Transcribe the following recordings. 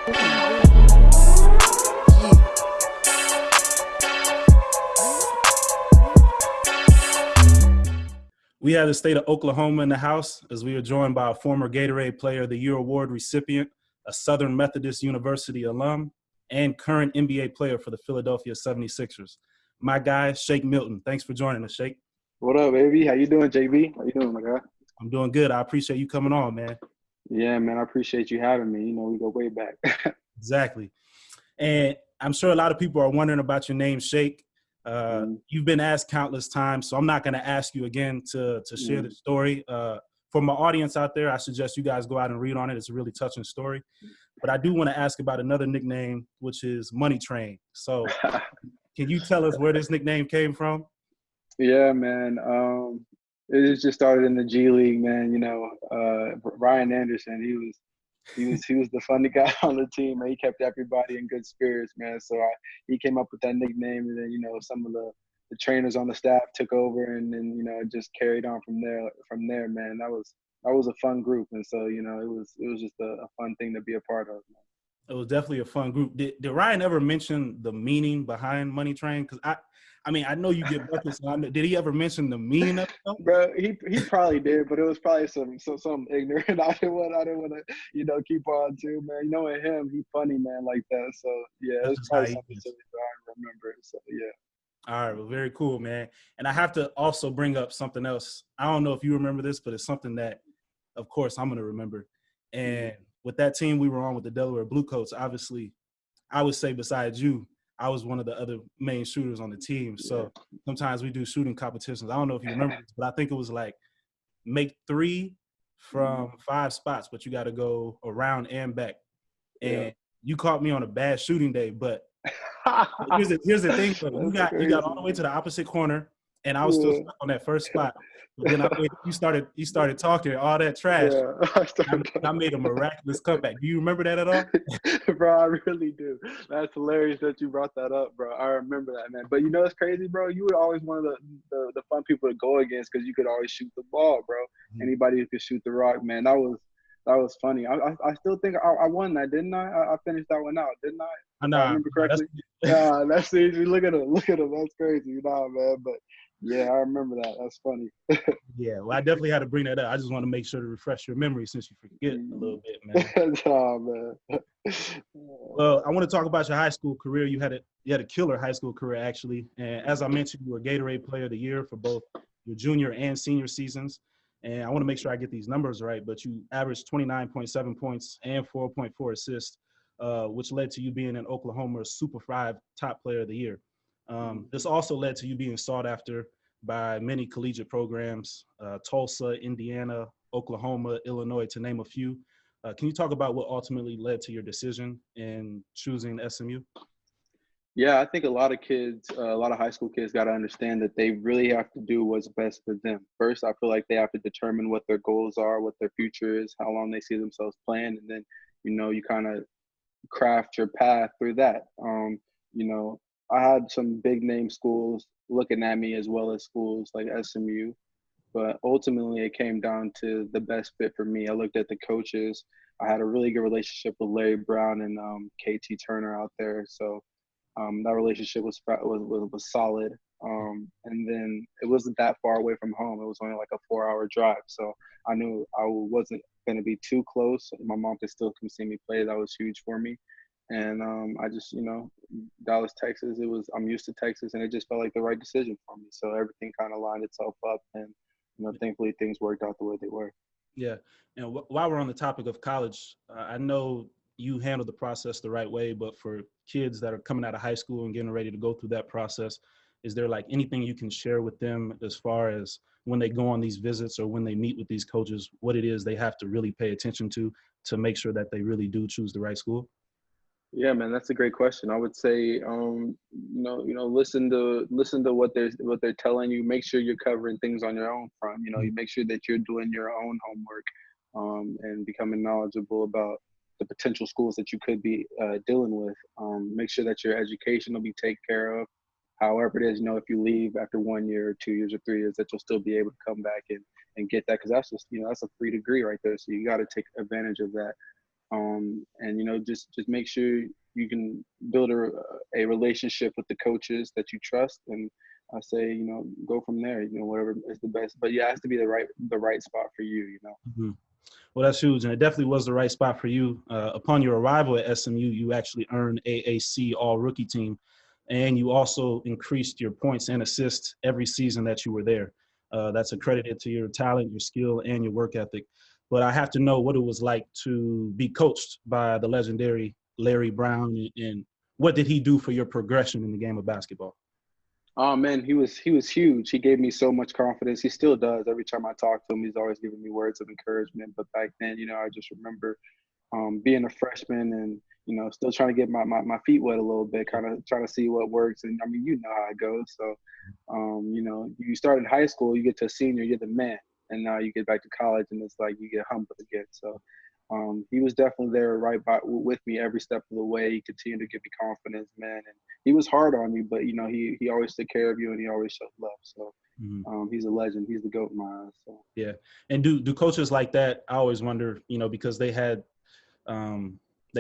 We have the state of Oklahoma in the house as we are joined by a former Gatorade Player of the Year award recipient, a Southern Methodist University alum, and current NBA player for the Philadelphia 76ers. My guy, Shake Milton. Thanks for joining us, Shake. What up, baby? How you doing, JB? How you doing, my guy? I'm doing good. I appreciate you coming on, man. Yeah, man, I appreciate you having me. You know, we go way back. Exactly. And I'm sure a lot of people are wondering about your name, Shake. You've been asked countless times, so I'm not going to ask you again to share the story. For my audience out there, I suggest you guys go out and read on it. It's a really touching story. But I do want to ask about another nickname, which is Money Train. So can you tell us where this nickname came from? Yeah, man. It just started in the G League, man. You know, Ryan Anderson, he was the funny guy on the team, man. He kept everybody in good spirits, man. So he came up with that nickname, and then, you know, some of the trainers on the staff took over, and then, you know, it just carried on from there. Man, that was a fun group, and so, you know, it was just a fun thing to be a part of, man. It was definitely a fun group. Did Ryan ever mention the meaning behind Money Train? Because I mean, I know you get buckets. Did he ever mention the meaning of it? Bro, he probably did, but it was probably some ignorant. I didn't want to, you know, keep on too, man. You know, with him, he funny, man, like that. So yeah, That's it's probably something silly that I remember it. So yeah. All right, well, very cool, man. And I have to also bring up something else. I don't know if you remember this, but it's something that, of course, I'm going to remember. And with that team we were on with the Delaware Bluecoats, obviously, I would say besides you, I was one of the other main shooters on the team. So sometimes we do shooting competitions. I don't know if you remember this, but I think it was like make 3 from 5 spots, but you got to go around and back. And you caught me on a bad shooting day, but here's the thing, though. You got all the way to the opposite corner, and I was still stuck on that first spot. But then you started talking all that trash. I made a miraculous comeback. Do you remember that at all? Bro, I really do. That's hilarious that you brought that up, bro. I remember that, man. But you know, it's crazy, bro. You were always one of the fun people to go against because you could always shoot the ball, bro. Anybody who could shoot the rock, man. That was funny. I still think I won that, didn't I? I finished that one out, didn't I? If I remember correctly. That's easy. Look at him. That's crazy. Nah, man. But yeah, I remember that. That's funny. Yeah, well, I definitely had to bring that up. I just want to make sure to refresh your memory since you forget a little bit, man. Oh, man. Well, I want to talk about your high school career. You had a killer high school career, actually. And as I mentioned, you were Gatorade Player of the Year for both your junior and senior seasons. And I want to make sure I get these numbers right, but you averaged 29.7 points and 4.4 assists, which led to you being in Oklahoma's Super 5 Top Player of the Year. This also led to you being sought after by many collegiate programs, Tulsa, Indiana, Oklahoma, Illinois, to name a few. Can you talk about what ultimately led to your decision in choosing SMU? Yeah, I think a lot of kids, a lot of high school kids got to understand that they really have to do what's best for them. First, I feel like they have to determine what their goals are, what their future is, how long they see themselves playing, and then, you know, you kind of craft your path through that. You know, I had some big name schools looking at me as well as schools like SMU, but ultimately it came down to the best fit for me. I looked at the coaches. I had a really good relationship with Larry Brown and KT Turner out there, so that relationship was solid. And then it wasn't that far away from home. It was only like a 4-hour drive, so I knew I wasn't going to be too close. My mom could still come see me play. That was huge for me. And I just, you know, Dallas, Texas, I'm used to Texas, and it just felt like the right decision for me. So everything kind of lined itself up, and, you know, thankfully things worked out the way they were. Yeah. And while we're on the topic of college, I know you handled the process the right way, but for kids that are coming out of high school and getting ready to go through that process, is there like anything you can share with them as far as when they go on these visits or when they meet with these coaches, what it is they have to really pay attention to make sure that they really do choose the right school? Yeah, man, that's a great question. I would say, you know, listen to what they're telling you. Make sure you're covering things on your own front. You know, you make sure that you're doing your own homework, and becoming knowledgeable about the potential schools that you could be dealing with. Make sure that your education will be taken care of. However it is, you know, if you leave after 1 year or 2 years or 3 years, that you'll still be able to come back and get that, because that's just, you know, that's a free degree right there. So you got to take advantage of that. And just make sure you can build a relationship with the coaches that you trust, and I say, go from there. Whatever is the best, but yeah, it has to be the right spot for you. Mm-hmm. Well, that's huge, and it definitely was the right spot for you. Upon your arrival at SMU, you actually earned AAC All-Rookie Team, and you also increased your points and assists every season that you were there. That's accredited to your talent, your skill, and your work ethic. But I have to know what it was like to be coached by the legendary Larry Brown, and what did he do for your progression in the game of basketball? Oh man, he was huge. He gave me so much confidence. He still does. Every time I talk to him, he's always giving me words of encouragement. But back then, I just remember being a freshman and still trying to get my feet wet a little bit, kind of trying to see what works. And I mean, how it goes. So you start in high school, you get to a senior, you're the man, and now you get back to college, and it's like you get humbled again. So he was definitely there with me every step of the way. He continued to give me confidence, man. And he was hard on you, but he always took care of you, and he always showed love. So he's a legend. He's the GOAT in my eyes. So. Yeah. And do coaches like that, I always wonder, because they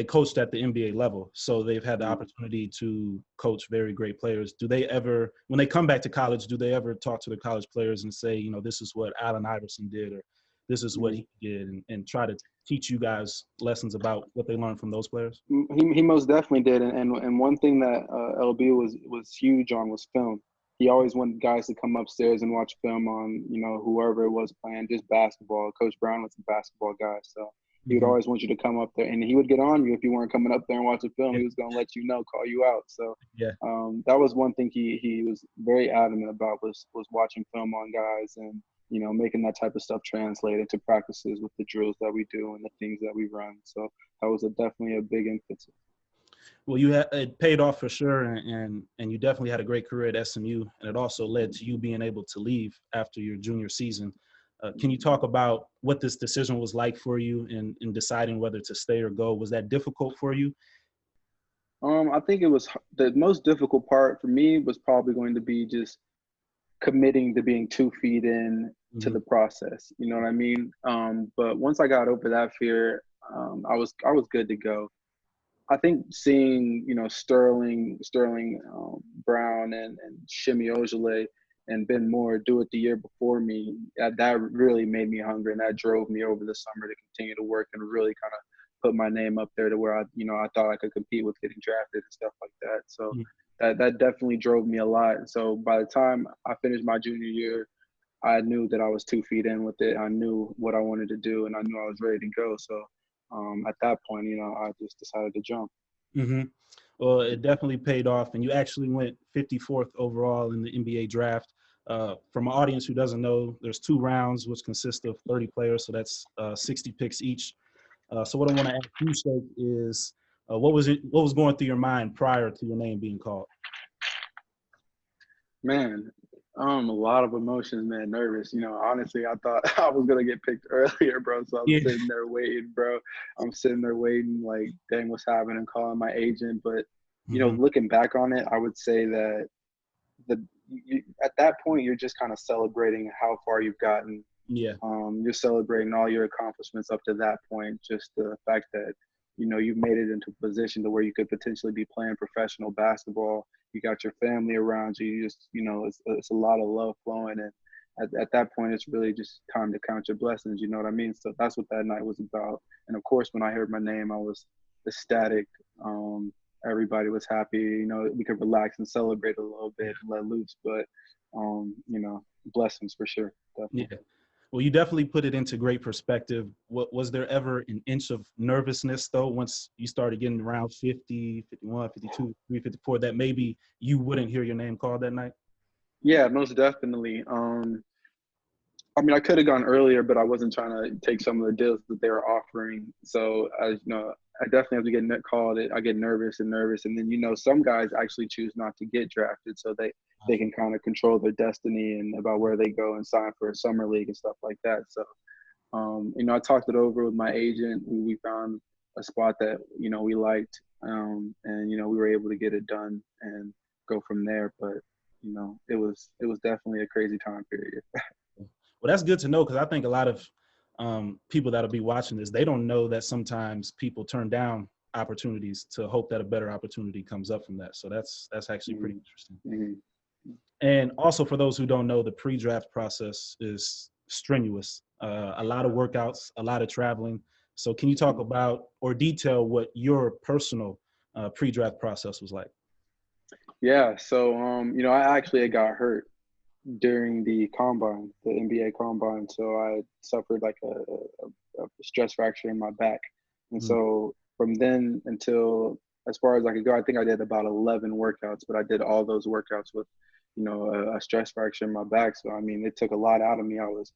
coached at the NBA level, so they've had the opportunity to coach very great players. Do they ever, when they come back to college, do they ever talk to the college players and say, this is what Allen Iverson did, or this is what he did, and try to teach you guys lessons about what they learned from those players? He most definitely did, and one thing that LB was huge on was film. He always wanted guys to come upstairs and watch film on whoever it was playing, just basketball. Coach Brown was a basketball guy, so he would always want you to come up there, and he would get on you if you weren't coming up there and watching film. He was going to let you know, call you out. So that was one thing he was very adamant about, was watching film on guys, and making that type of stuff translate into practices with the drills that we do and the things that we run. So that was definitely a big emphasis. Well, it paid off for sure, and you definitely had a great career at SMU, and it also led to you being able to leave after your junior season. Can you talk about what this decision was like for you in deciding whether to stay or go? Was that difficult for you? I think it was the most difficult part for me was probably going to be just committing to being 2 feet in to the process. You know what I mean? But once I got over that fear, I was good to go. I think seeing Sterling Brown and Shimmy Ojale and Ben Moore do it the year before me, that really made me hungry, and that drove me over the summer to continue to work and really kind of put my name up there to where I thought I could compete with getting drafted and stuff like that. So that definitely drove me a lot. And so by the time I finished my junior year, I knew that I was 2 feet in with it. I knew what I wanted to do, and I knew I was ready to go. So at that point, I just decided to jump. Well, it definitely paid off, and you actually went 54th overall in the NBA draft. From an audience who doesn't know, there's 2 rounds, which consist of 30 players, so that's 60 picks each. So what I want to ask you, Shake, is what was going through your mind prior to your name being called? Man, a lot of emotions, man. Nervous. Honestly, I thought I was gonna get picked earlier, bro. So I'm sitting there waiting, bro. I'm sitting there waiting, like, dang, what's happening? Calling my agent, but looking back on it, I would say that at that point you're just kind of celebrating how far you've gotten. Yeah. You're celebrating all your accomplishments up to that point. Just the fact that you've made it into a position to where you could potentially be playing professional basketball. You got your family around you. You just it's a lot of love flowing, and at that point it's really just time to count your blessings. You know what I mean? So that's what that night was about. And of course, when I heard my name, I was ecstatic. Everybody was happy. We could relax and celebrate a little bit and let loose. But blessings for sure. Definitely. Yeah. Well, you definitely put it into great perspective. Was there ever an inch of nervousness, though, once you started getting around 50, 51, 52, 54, that maybe you wouldn't hear your name called that night? Yeah, most definitely. I mean, I could have gone earlier, but I wasn't trying to take some of the deals that they were offering. So, I definitely have to get called. I get nervous, and then, some guys actually choose not to get drafted, so they can kind of control their destiny and about where they go and sign for a summer league and stuff like that. So, I talked it over with my agent. We found a spot that, we liked, and, we were able to get it done and go from there. But, it was definitely a crazy time period. Well, that's good to know, because I think a lot of people that'll be watching this, they don't know that sometimes people turn down opportunities to hope that a better opportunity comes up from that. So that's actually pretty interesting. And also for those who don't know, the pre-draft process is strenuous. A lot of workouts, a lot of traveling. So can you talk about or detail what your personal pre-draft process was like? Yeah. So, I actually got hurt during the combine, the NBA combine. So I suffered like a stress fracture in my back. And so from then until as far as I could go, I think I did about 11 workouts, but I did all those workouts with, a stress fracture in my back. So, I mean, it took a lot out of me. I was,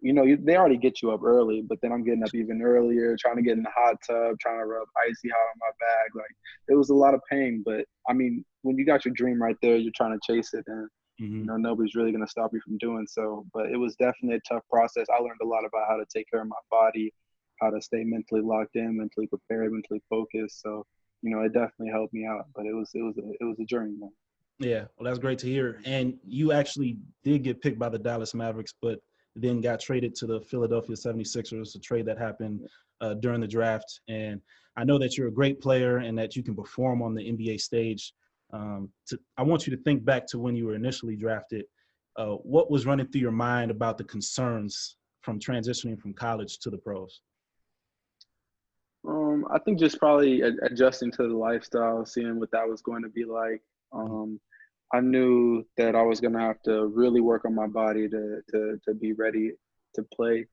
they already get you up early, but then I'm getting up even earlier, trying to get in the hot tub, trying to rub icy hot on my back. Like, it was a lot of pain, but I mean, when you got your dream right there, you're trying to chase it, and nobody's really going to stop you from doing so. But it was definitely a tough process. I learned a lot about how to take care of my body, how to stay mentally locked in, mentally prepared, mentally focused. So, it definitely helped me out. But it was a journey, man. Yeah, well, that's great to hear. And you actually did get picked by the Dallas Mavericks, but then got traded to the Philadelphia 76ers, a trade that happened during the draft. And I know that you're a great player and that you can perform on the NBA stage. I want you to think back to when you were initially drafted. What was running through your mind about the concerns from transitioning from college to the pros? I think just probably adjusting to the lifestyle, seeing what that was going to be like. I knew that I was going to have to really work on my body to be ready to play.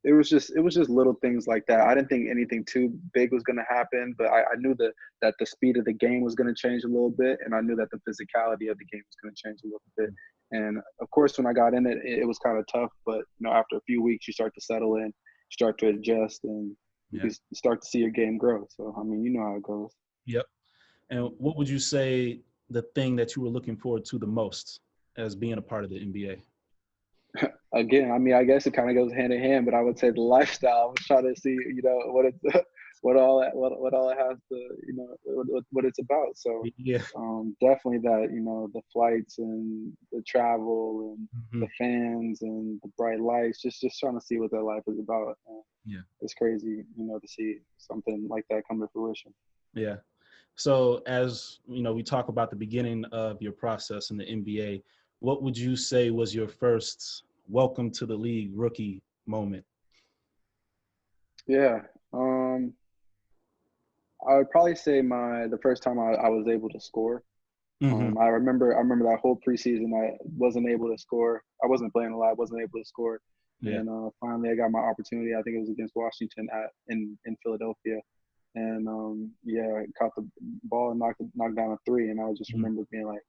It was just little things like that. I didn't think anything too big was going to happen, but I knew that the speed of the game was going to change a little bit, and I knew that the physicality of the game was going to change a little bit. And of course, when I got in it, it was kind of tough. But after a few weeks, you start to settle in, you start to adjust, and you start to see your game grow. So I mean, you know how it goes. Yep. And what would you say the thing that you were looking forward to the most as being a part of the NBA? Again, I mean, I guess it kind of goes hand in hand, but I would say the lifestyle. I was trying to see, what all it has to, what it's about. So, Yeah. definitely that, the flights and the travel and the fans and the bright lights, just trying to see what their life is about. Yeah. It's crazy, to see something like that come to fruition. Yeah. So as, we talk about the beginning of your process in the NBA, what would you say was your first welcome to the league rookie moment? Yeah. I would probably say the first time I was able to score. I remember that whole preseason I wasn't able to score. I wasn't playing a lot. I wasn't able to score. Yeah. And finally I got my opportunity. I think it was against Washington in Philadelphia. And I caught the ball and knocked down a three. And I just remember being like,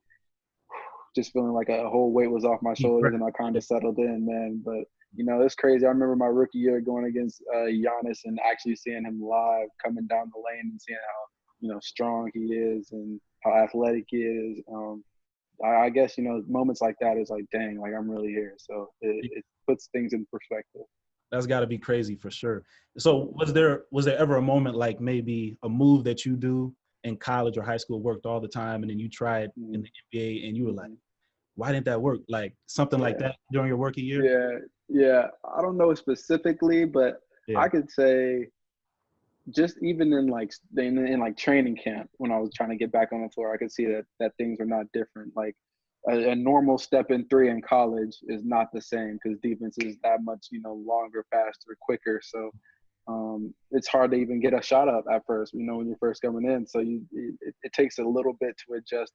just feeling like a whole weight was off my shoulders, and I kind of settled in, man. But it's crazy. I remember my rookie year going against Giannis and actually seeing him live, coming down the lane and seeing how strong he is and how athletic he is. I guess moments like that is like, dang, like I'm really here. So it puts things in perspective. That's got to be crazy for sure. So was there ever a moment like maybe a move that you do in college or high school worked all the time, and then you tried in the NBA and you were like, why didn't that work? Like something like that during your rookie year? Yeah. I don't know specifically, but I could say just even in like training camp, when I was trying to get back on the floor, I could see that things were not different. Like a normal step in three in college is not the same because defense is that much, longer, faster, quicker. So it's hard to even get a shot up at first, when you're first coming in. So it takes a little bit to adjust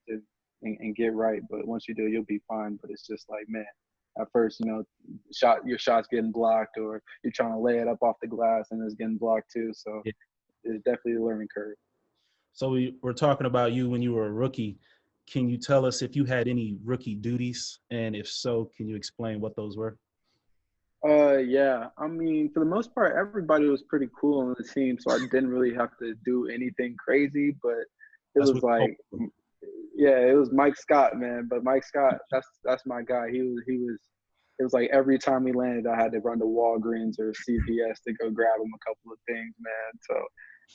and get right. But once you do, you'll be fine. But it's just like, man, at first, your shot's getting blocked, or you're trying to lay it up off the glass and it's getting blocked too. So it's definitely a learning curve. So we're talking about you when you were a rookie. Can you tell us if you had any rookie duties? And if so, can you explain what those were? Yeah. I mean, for the most part, everybody was pretty cool on the team, so I didn't really have to do anything crazy. But it was like, it was Mike Scott, man. But Mike Scott, that's my guy. It was like every time we landed, I had to run to Walgreens or CVS to go grab him a couple of things, man. So,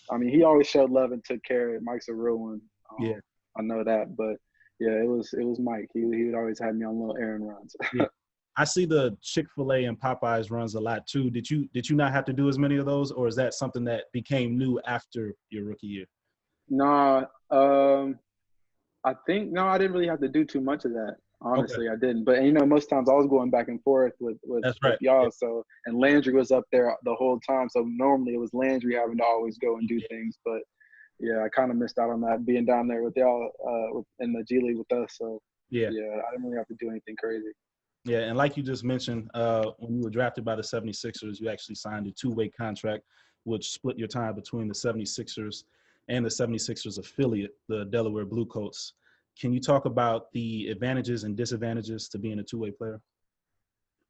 I mean, he always showed love and took care of it. Mike's a real one. I know that. But yeah, it was Mike. He would always have me on little errand runs. Yeah. I see the Chick-fil-A and Popeyes runs a lot too. Did you not have to do as many of those, or is that something that became new after your rookie year? No, I think no, I didn't really have to do too much of that. Okay, Honestly, I didn't. But you know, most times I was going back and forth that's with right. y'all. Yeah. So and Landry was up there the whole time. So normally it was Landry having to always go and do things. But yeah, I kind of missed out on that being down there with y'all in the G League with us. So Yeah. yeah, I didn't really have to do anything crazy. Yeah, and like you just mentioned, when you were drafted by the 76ers, you actually signed a two-way contract, which split your time between the 76ers and the 76ers affiliate, the Delaware Bluecoats. Can you talk about the advantages and disadvantages to being a two-way player?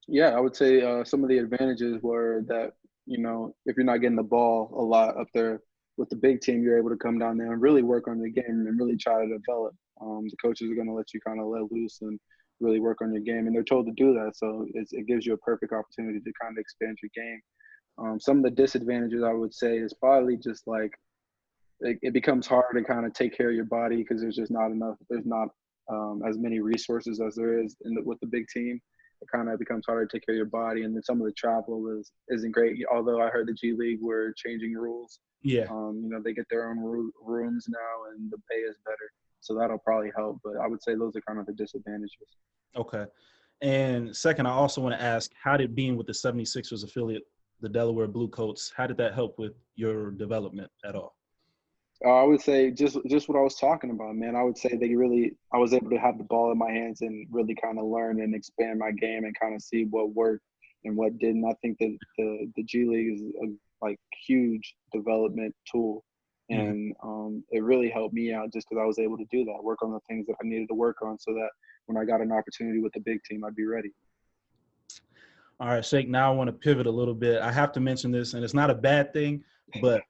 Yeah, I would say some of the advantages were that, you know, if you're not getting the ball a lot up there with the big team, you're able to come down there and really work on the game and really try to develop. The coaches are going to let you kind of let loose and really work on your game, and they're told to do that. So it gives you a perfect opportunity to kind of expand your game. Some of the disadvantages I would say is probably just like it becomes hard to kind of take care of your body because there's just not enough. There's not as many resources as there is with the big team. It kind of becomes harder to take care of your body, and then some of the travel isn't great. Although I heard the G League were changing rules. Yeah. You know, they get their own rooms now, and the pay is better, so that'll probably help. But I would say those are kind of the disadvantages. Okay. And second, I also want to ask, how did being with the 76ers affiliate, the Delaware Bluecoats, how did that help with your development at all? I would say just what I was talking about, man. I would say I was able to have the ball in my hands and really kind of learn and expand my game and kind of see what worked and what didn't. I think that the G League is a like huge development tool, Mhm. and it really helped me out just because I was able to do that, work on the things that I needed to work on, so that when I got an opportunity with the big team, I'd be ready. All right, Shake, now I want to pivot a little bit. I have to mention this, and it's not a bad thing, but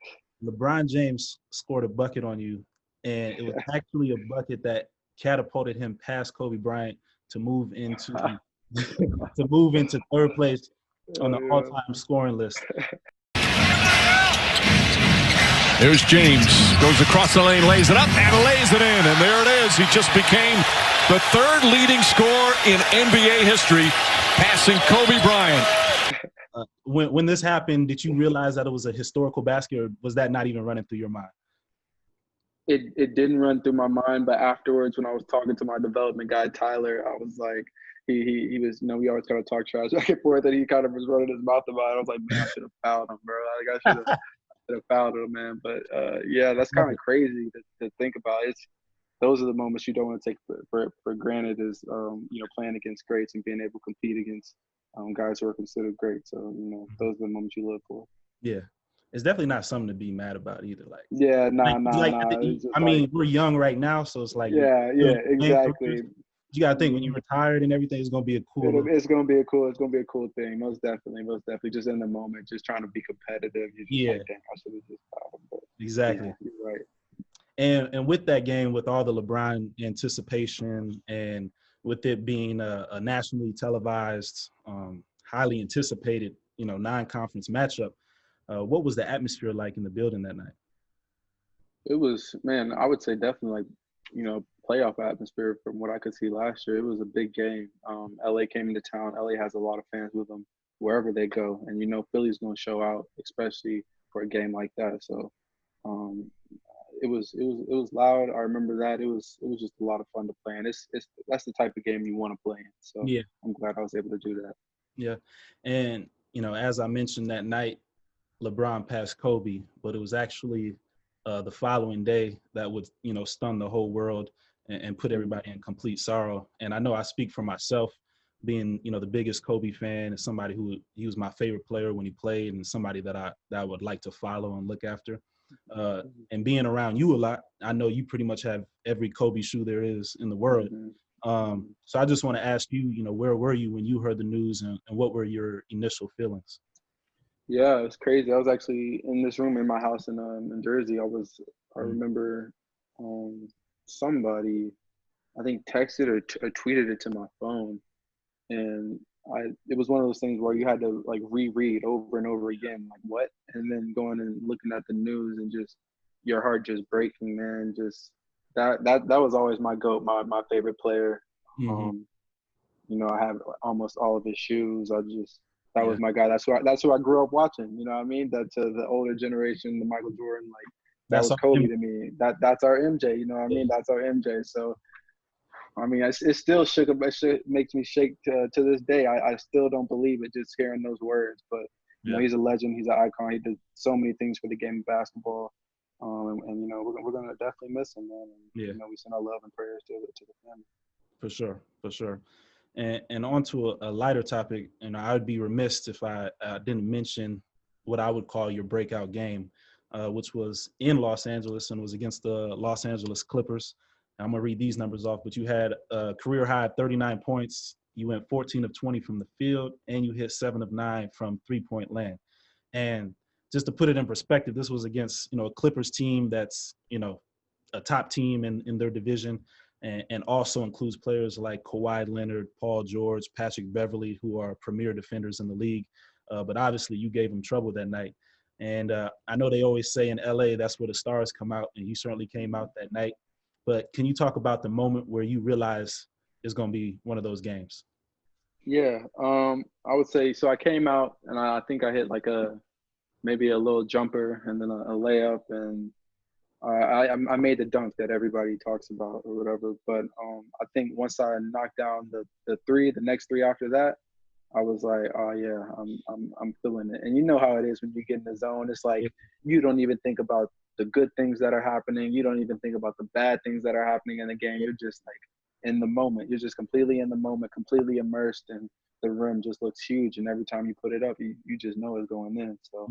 LeBron James scored a bucket on you, and it was actually a bucket that catapulted him past Kobe Bryant to move into to move into third place on the Yeah. all-time scoring list. There's James, goes across the lane, lays it up, and lays it in. And there it is. He just became the third leading scorer in NBA history, passing Kobe Bryant. When this happened, did you realize that it was a historical basket, or was that not even running through your mind? It didn't run through my mind, but afterwards when I was talking to my development guy Tyler, I was like, he was, you know, we always kind of talk trash back and forth, and he kind of was running his mouth about it. I was like, man, I should have fouled him, bro. Like I should have fouled him, man. But yeah, that's kind of crazy to think about. Those are the moments you don't want to take for granted, is you know, playing against greats and being able to compete against guys who are considered great. So, you know, those are the moments you live for. Yeah, it's definitely not something to be mad about either. Yeah, nah. It's just I mean, we're young right now, so it's like, yeah, exactly. You gotta think when you're retired and everything, it's gonna be a cool. It's gonna be a cool thing. Most definitely. Just in the moment, just trying to be competitive. You're just like, dang, I should have just fouled him. But Exactly. yeah, you're right. And with that game, with all the LeBron anticipation and with it being a nationally televised, highly anticipated, you know, non-conference matchup, what was the atmosphere like in the building that night? It was, man, I would say definitely like, you know, playoff atmosphere from what I could see last year. It was a big game. LA came into town. LA has a lot of fans with them wherever they go, and you know Philly's going to show out, especially for a game like that. So um, it was loud. I remember that. It was just a lot of fun to play, and it's that's the type of game you want to play in. So Yeah, I'm glad I was able to do that. yeah. And, you know, as I mentioned that night, LeBron passed Kobe, but it was actually the following day that would, you know, stun the whole world and put everybody in complete sorrow. And I know I speak for myself, being, you know, the biggest Kobe fan, and somebody he was my favorite player when he played, and somebody that I would like to follow and look after. And being around you a lot, I know you pretty much have every Kobe shoe there is in the world. So I just want to ask you, you know, where were you when you heard the news, and what were your initial feelings? Yeah, it was crazy. I was actually in this room in my house in Jersey. I remember somebody, I think, texted or tweeted it to my phone, and it was one of those things where you had to like reread over and over again, like what, and then going and looking at the news and just your heart just breaking, man. Just that was always my goat, my favorite player. Mm-hmm. I have almost all of his shoes. That was my guy. That's who I grew up watching. You know what I mean? That's the older generation, the Michael Jordan, like that That's was Kobe to me. That's our MJ. You know what I mean? That's our MJ. So, I mean, it still shook. It makes me shake to this day. I still don't believe it just hearing those words. But he's a legend. He's an icon. He did so many things for the game of basketball. And we're gonna definitely miss him, man. And, we send our love and prayers to the family. For sure. And on to a lighter topic, and I would be remiss if I didn't mention what I would call your breakout game, which was in Los Angeles and was against the Los Angeles Clippers. I'm going to read these numbers off, but you had a career high 39 points. You went 14 of 20 from the field, and you hit 7 of 9 from three-point land. And just to put it in perspective, this was against, a Clippers team that's, a top team in their division. And also includes players like Kawhi Leonard, Paul George, Patrick Beverley, who are premier defenders in the league. But obviously you gave them trouble that night. And I know they always say in LA, that's where the stars come out, and you certainly came out that night. But can you talk about the moment where you realize it's going to be one of those games? Yeah, I would say, so I came out and I think I hit like maybe a little jumper and then a layup, and I made the dunk that everybody talks about or whatever. But I think once I knocked down the next three after that, I was like, oh yeah, I'm feeling it. And you know how it is when you get in the zone. It's like you don't even think about the good things that are happening. You don't even think about the bad things that are happening in the game. You're just like in the moment. You're just completely in the moment, completely immersed, and the rim just looks huge. And every time you put it up, you just know it's going in. So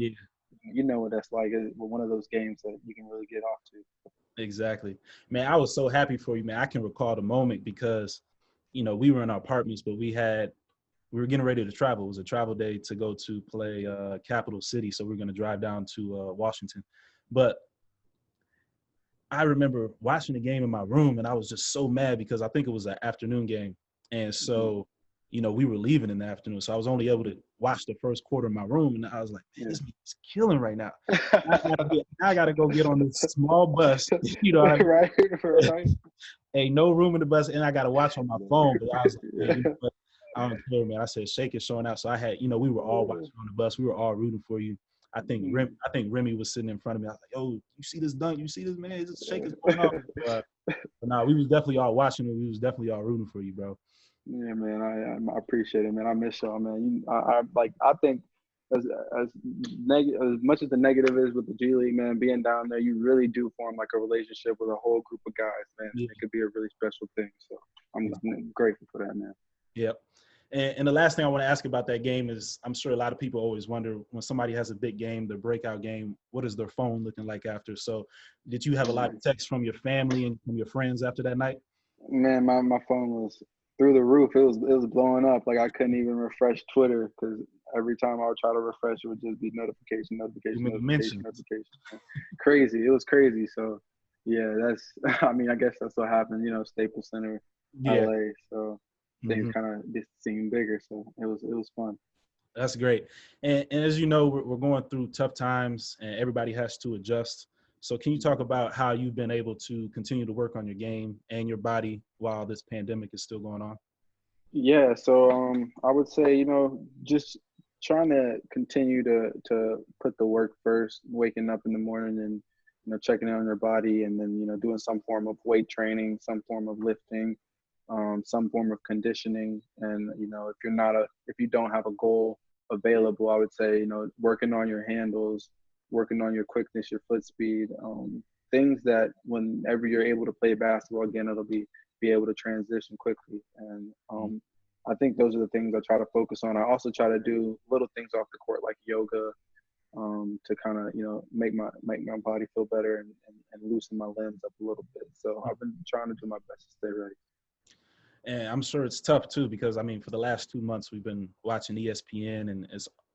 you know what that's like. It's one of those games that you can really get off to. Exactly. Man, I was so happy for you, man. I can recall the moment because, we were in our apartments, but we were getting ready to travel. It was a travel day to go to play Capital City. So we were going to drive down to Washington. But I remember watching the game in my room, and I was just so mad because I think it was an afternoon game. And so, we were leaving in the afternoon. So I was only able to watch the first quarter in my room. And I was like, man, this is killing right now. I got to go get on this small bus. Right. Ain't no room in the bus, and I got to watch on my phone. But I was like, man, I don't care, man. I said, Shake is showing out. So I had, we were all watching on the bus. We were all rooting for you. I think Remy was sitting in front of me. I was like, yo, you see this dunk? You see this, man? Shake is going off. But no, we was definitely all watching it. We was definitely all rooting for you, bro. Yeah, man. I appreciate it, man. I miss y'all, man. I think as much as the negative is with the G League, man, being down there, you really do form like a relationship with a whole group of guys, man. Yeah. It could be a really special thing. So I'm grateful for that, man. Yep. And the last thing I want to ask about that game is, I'm sure a lot of people always wonder when somebody has a big game, their breakout game, what is their phone looking like after? So did you have a lot of texts from your family and from your friends after that night? Man, my phone was through the roof. It was blowing up. Like I couldn't even refresh Twitter because every time I would try to refresh, it would just be notification. Crazy. It was crazy. So yeah, I guess that's what happened, Staples Center, LA. So things kind of just seemed bigger. So it was fun. That's great. And as you know, we're going through tough times and everybody has to adjust. So can you talk about how you've been able to continue to work on your game and your body while this pandemic is still going on? Yeah. So I would say, just trying to continue to put the work first, waking up in the morning and, checking in on your body, and then, doing some form of weight training, some form of lifting, some form of conditioning. And, if you don't have a goal available, I would say, working on your handles, working on your quickness, your foot speed, things that whenever you're able to play basketball again, it'll be able to transition quickly. And I think those are the things I try to focus on. I also try to do little things off the court like yoga, to kind of, make my body feel better and loosen my limbs up a little bit. So I've been trying to do my best to stay ready. And I'm sure it's tough too, because for the last 2 months we've been watching ESPN, and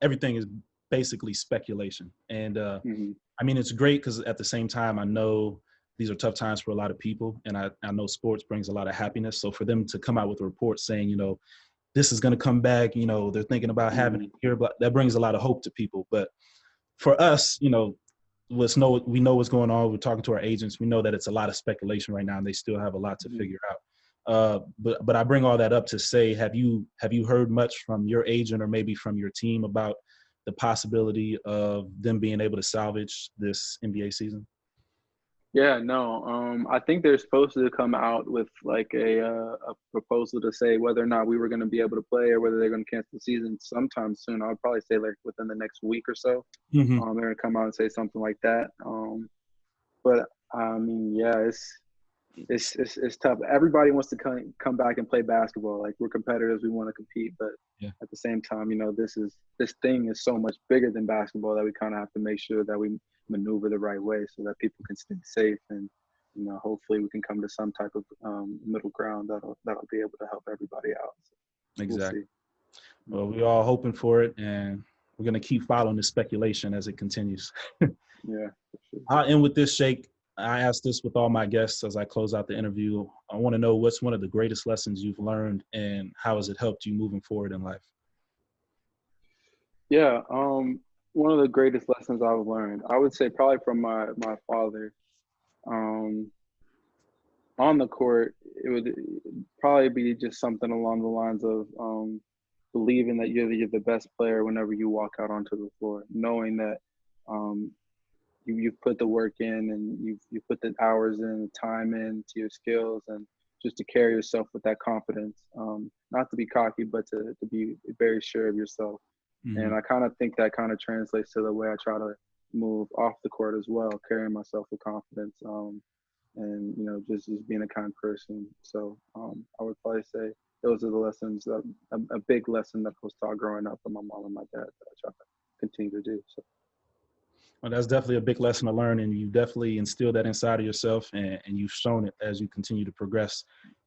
everything is basically speculation. And it's great because at the same time, I know these are tough times for a lot of people, and I know sports brings a lot of happiness. So for them to come out with a report saying, this is going to come back, they're thinking about having it here, but that brings a lot of hope to people. But for us, we know what's going on. We're talking to our agents. We know that it's a lot of speculation right now, and they still have a lot to figure out. But I bring all that up to say, have you heard much from your agent or maybe from your team about the possibility of them being able to salvage this NBA season? Yeah, no. I think they're supposed to come out with like a proposal to say whether or not we were going to be able to play or whether they're going to cancel the season sometime soon. I'll probably say like within the next week or so. Mm-hmm. They're going to come out and say something like that. But I mean, yeah, it's tough. Everybody wants to come back and play basketball. Like, we're competitors, we want to compete, but at the same time, this thing is so much bigger than basketball that we kind of have to make sure that we maneuver the right way so that people can stay safe, and hopefully we can come to some type of middle ground that'll be able to help everybody out. So exactly. Well, we're all hoping for it, and we're going to keep following the speculation as it continues. Yeah. Sure. I'll end with this, Shake. I ask this with all my guests as I close out the interview. I want to know, what's one of the greatest lessons you've learned, and how has it helped you moving forward in life? Yeah, one of the greatest lessons I've learned, I would say probably from my father. On the court, it would probably be just something along the lines of believing that you're the best player whenever you walk out onto the floor, knowing that you've put the work in, and you've put the hours in, the time in to your skills, and just to carry yourself with that confidence, not to be cocky, but to be very sure of yourself. Mm-hmm. And I kind of think that kind of translates to the way I try to move off the court as well, carrying myself with confidence, and just being a kind person. So I would probably say those are the lessons, a big lesson that I was taught growing up from my mom and my dad that I try to continue to do. So. Well, that's definitely a big lesson to learn, and you definitely instilled that inside of yourself, and you've shown it as you continue to progress.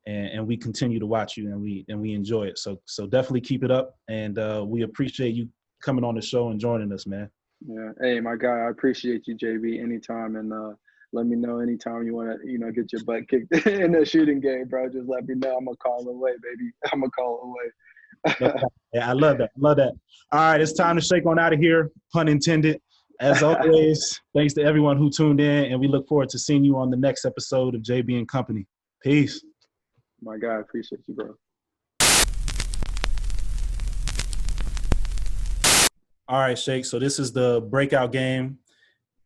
And we continue to watch you, and we enjoy it. So definitely keep it up, and we appreciate you coming on the show and joining us, man. Yeah. Hey, my guy, I appreciate you, JB, anytime, and let me know anytime you want to, get your butt kicked in the shooting game, bro. Just let me know. I'm gonna call away, baby. I'm gonna call away. Yeah, I love that. All right, it's time to shake on out of here. Pun intended. As always, thanks to everyone who tuned in, and we look forward to seeing you on the next episode of JB and Company. Peace. My guy, I appreciate you, bro. All right, Shake. So this is the breakout game,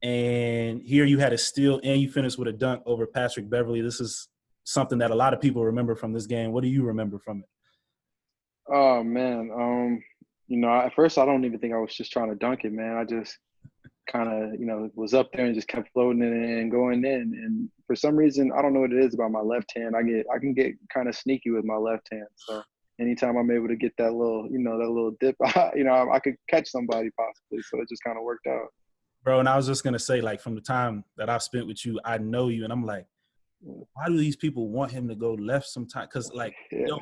and here you had a steal and you finished with a dunk over Patrick Beverly. This is something that a lot of people remember from this game. What do you remember from it? Oh, man. At first I don't even think I was just trying to dunk it, man. I just kind of, was up there and just kept floating in and going in. And for some reason, I don't know what it is about my left hand. I can get kind of sneaky with my left hand. So anytime I'm able to get that little dip, I could catch somebody possibly. So it just kind of worked out. Bro, and I was just going to say, like, from the time that I've spent with you, I know you, and I'm like, why do these people want him to go left sometimes? Because, like,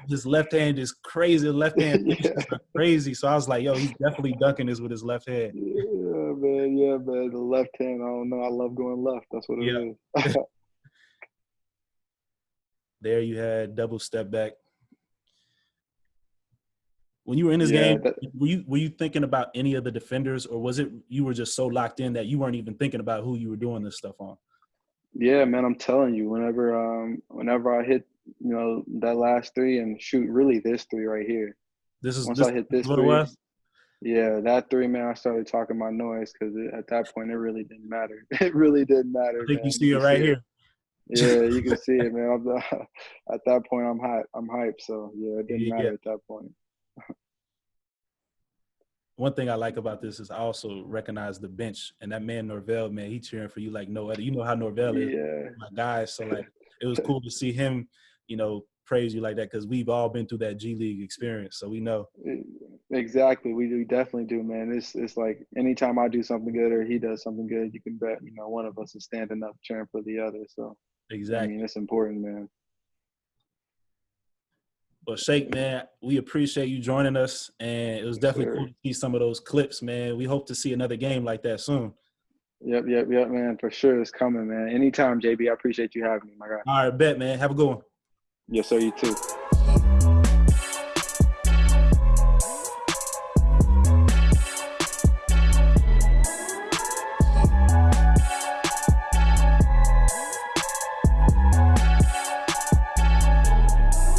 his left hand is crazy. The left hand is crazy. So I was like, he's definitely dunking this with his left hand. Yeah, man. The left hand, I don't know. I love going left. That's what it is. There you had double step back. When you were in this game, were you thinking about any of the defenders, or was it you were just so locked in that you weren't even thinking about who you were doing this stuff on? Yeah, man, I'm telling you, whenever I hit, that last three and shoot really this three right here. Once I hit this three, yeah, that three, man, I started talking my noise because at that point it really didn't matter. It really didn't matter. I think you see it right here. Yeah, you can see it, man. At that point, I'm hyped. So yeah, it didn't matter at that point. One thing I like about this is I also recognize the bench, and that man Norvell, man, he cheering for you like no other. You know how Norvell is, my guy. So like, it was cool to see him, praise you like that, because we've all been through that G League experience, so we know. Exactly, we definitely do, man. It's like anytime I do something good or he does something good, you can bet one of us is standing up cheering for the other. So exactly, I mean, it's important, man. Well, Shake, man, we appreciate you joining us, and it was definitely cool to see some of those clips, man. We hope to see another game like that soon. Yep, man. For sure, it's coming, man. Anytime, JB. I appreciate you having me, my guy. All right, bet, man. Have a good one. Yes, sir. You too.